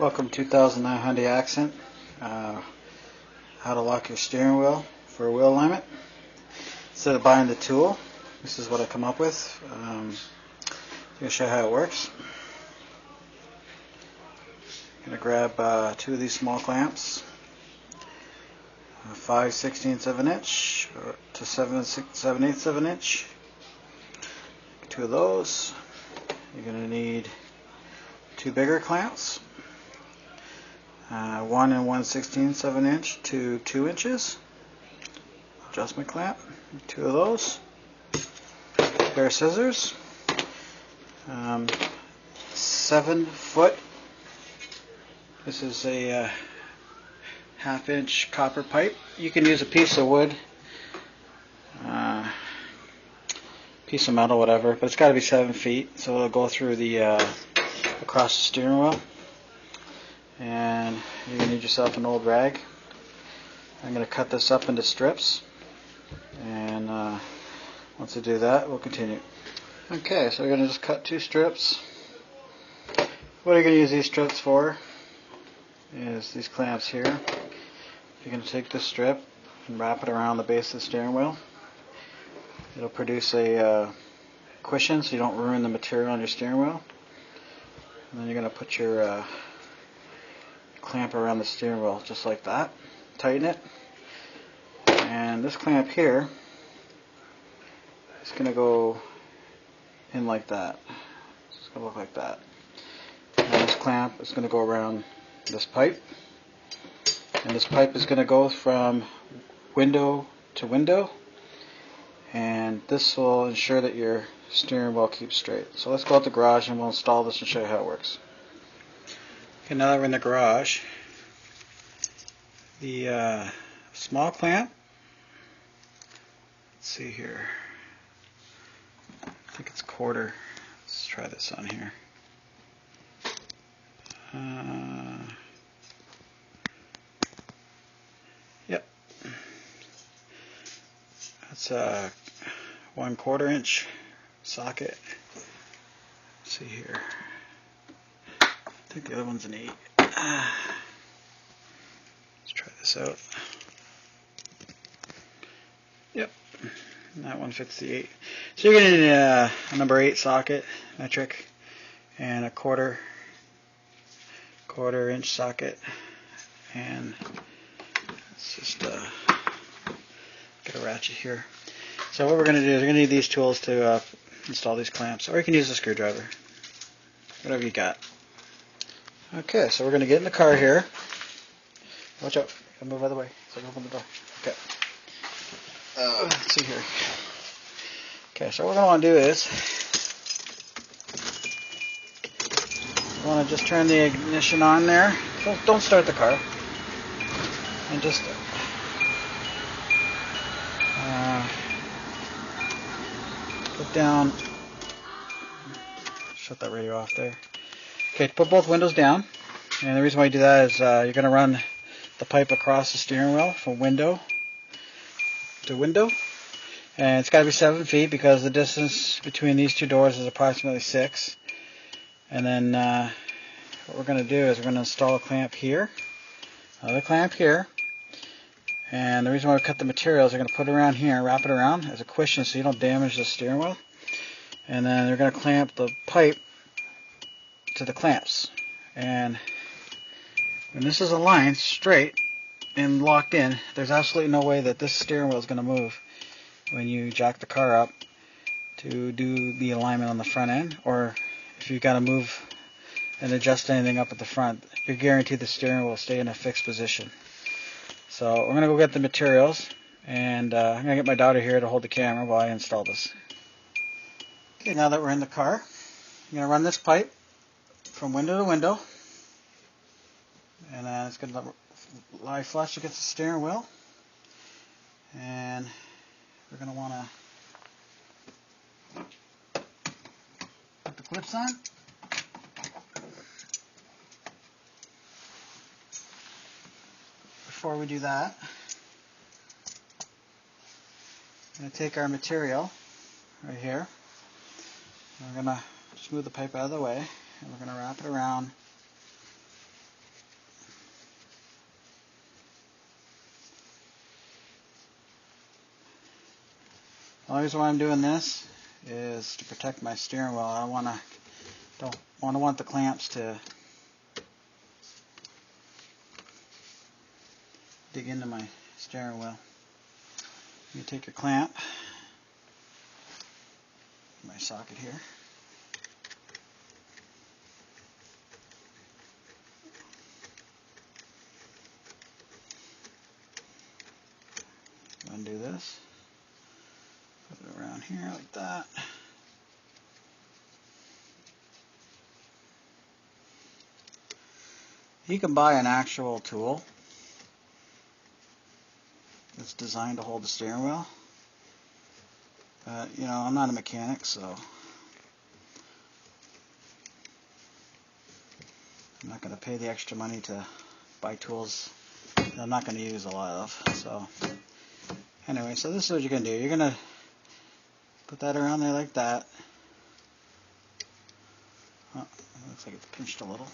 Welcome 2009 Hyundai Accent. How to lock your steering wheel for wheel alignment. Instead of buying the tool, this is what I come up with. I'm going to show you how it works. I'm going to grab two of these small clamps, 5/16 of an inch to 7/8 of an inch. Two of those. You're going to need two bigger clamps. 1 1/16 of an inch to 2 inches. Adjustment clamp, two of those. Pair of scissors. 7 foot. This is a 1/2 inch copper pipe. You can use a piece of wood, piece of metal, whatever, but it's got to be 7 feet, so it'll go through the across the steering wheel. And you're going to need yourself an old rag. I'm going to cut this up into strips, and once I do that, we'll continue. Okay, so we're going to just cut 2 strips. What you're going to use these strips for is these clamps here. You're going to take this strip and wrap it around the base of the steering wheel. It'll produce a cushion so you don't ruin the material on your steering wheel. And then you're going to put your clamp around the steering wheel just like that. Tighten it. And this clamp here is going to go in like that. It's going to look like that. And this clamp is going to go around this pipe. And this pipe is going to go from window to window. And this will ensure that your steering wheel keeps straight. So let's go out the garage and we'll install this and show you how it works. Okay, now that we're in the garage, the small clamp, let's see here, I think it's 1/4. Let's try this on here. Yep, that's a 1/4 inch socket. Let's see here. I think the other one's an 8. Let's try this out. Yep, that one fits the 8. So you're going to need a number 8 socket, metric, and a 1/4 inch socket. And let's just get a ratchet here. So what we're going to do is we're going to need these tools to install these clamps, or you can use a screwdriver, whatever you got. Okay, so we're going to get in the car here. Watch out. I'll move out of the way so I can open the door. Okay. Let's see here. Okay, so what we're going to want to do is we want to just turn the ignition on there. Don't start the car. And just put down, shut that radio off there. Okay, put both windows down, and the reason why you do that is you're going to run the pipe across the steering wheel from window to window, and it's got to be 7 feet because the distance between these two doors is approximately 6. And then what we're going to do is we're going to install a clamp here, another clamp here, and the reason why we cut the materials, we're going to put it around here, wrap it around as a cushion so you don't damage the steering wheel, and then they're going to clamp the pipe to the clamps. And when this is aligned straight and locked in, there's absolutely no way that this steering wheel is going to move when you jack the car up to do the alignment on the front end, or if you've got to move and adjust anything up at the front, you're guaranteed the steering wheel will stay in a fixed position. So we're going to go get the materials, and I'm going to get my daughter here to hold the camera while I install this. Okay, now that we're in the car, I'm going to run this pipe from window to window, and it's going to lie flush against the steering wheel, and we're going to want to put the clips on. Before we do that, I'm going to take our material right here, and we're going to smooth the pipe out of the way, and we're going to wrap it around The reason why I'm doing this is to protect my steering wheel. I don't want the clamps to dig into my steering wheel. You take your clamp, my socket here, undo this, put it around here like that. You can buy an actual tool that's designed to hold the steering wheel. But, you know, I'm not a mechanic, so I'm not going to pay the extra money to buy tools that I'm not going to use a lot of. So, anyway, so this is what you're going to do. You're going to put that around there like that. Oh, it looks like it's pinched a little.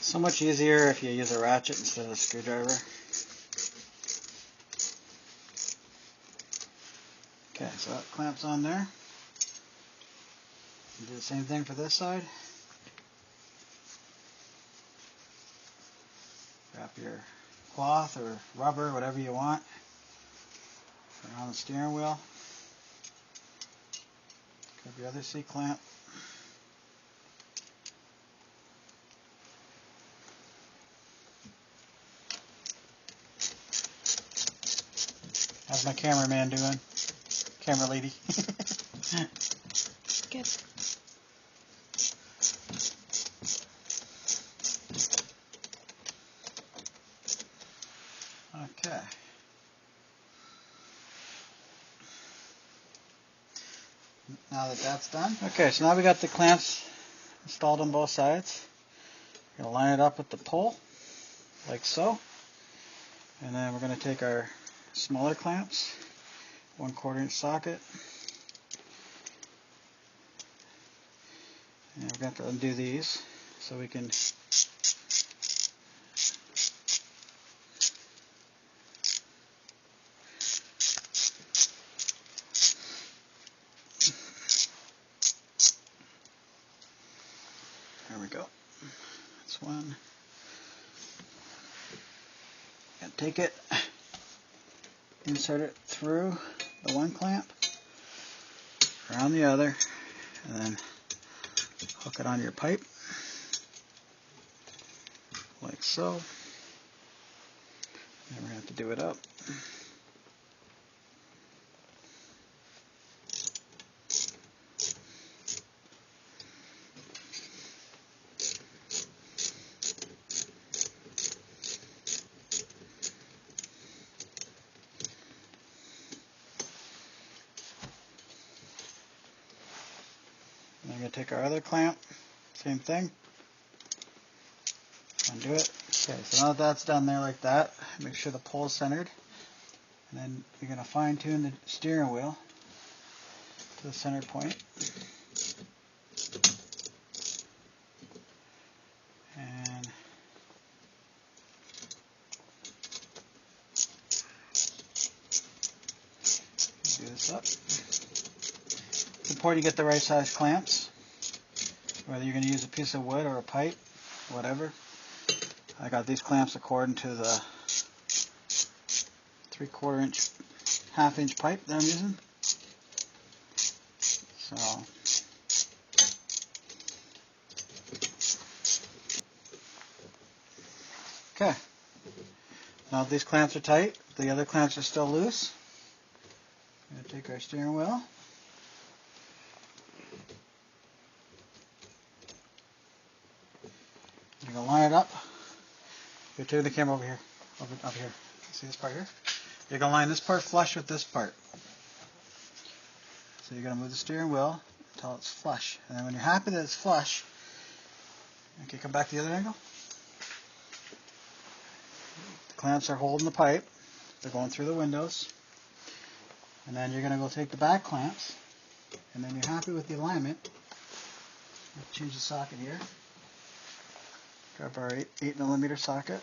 So much easier if you use a ratchet instead of a screwdriver. Okay, so that clamps on there. You do the same thing for this side. Wrap your cloth or rubber, whatever you want, around the steering wheel. Grab your other C-clamp. How's my cameraman doing? Camera lady. Good. Okay. Now that that's done. Okay, so now we got the clamps installed on both sides. We're going to line it up with the pole, like so. And then we're going to take our smaller clamps, 1/4 inch socket, and we're going to undo these so we can there we go. That's one. And take it, insert it through the one clamp, around the other, and then hook it onto your pipe, like so. And we're going to have to do it up. I'm going to take our other clamp, same thing, undo it. Okay, so now that that's done there like that, make sure the pole's centered. And then you're going to fine tune the steering wheel to the center point. And do this up. It's important you get the right size clamps, whether you're going to use a piece of wood or a pipe, whatever. I got these clamps according to the 3/4 inch, 1/2 inch pipe that I'm using. So, okay. Now these clamps are tight, the other clamps are still loose. I'm going to take our steering wheel. You're going to line it up. You're turning the camera over here. Up here. See this part here? You're going to line this part flush with this part. So you're going to move the steering wheel until it's flush. And then when you're happy that it's flush, okay, come back to the other angle. The clamps are holding the pipe. They're going through the windows. And then you're going to go take the back clamps. And then you're happy with the alignment. Change the socket here. Grab our 8mm socket.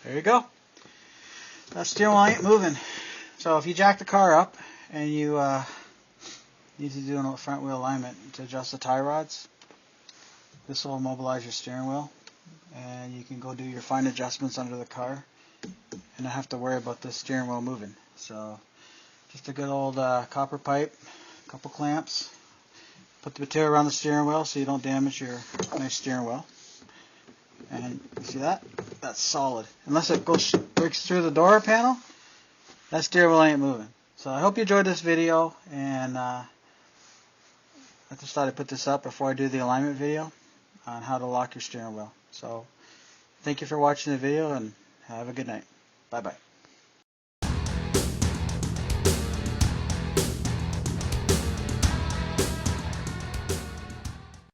There you go. That steering wheel ain't moving. So if you jack the car up and you need to do a front wheel alignment to adjust the tie rods, this will immobilize your steering wheel, and you can go do your fine adjustments under the car and not have to worry about the steering wheel moving. So just a good old copper pipe, a couple clamps, put the material around the steering wheel so you don't damage your nice steering wheel. And you see that? That's solid. Unless it breaks through the door panel, that steering wheel ain't moving. So I hope you enjoyed this video, and I just thought I'd put this up before I do the alignment video on how to lock your steering wheel. So thank you for watching the video, and have a good night. Bye-bye.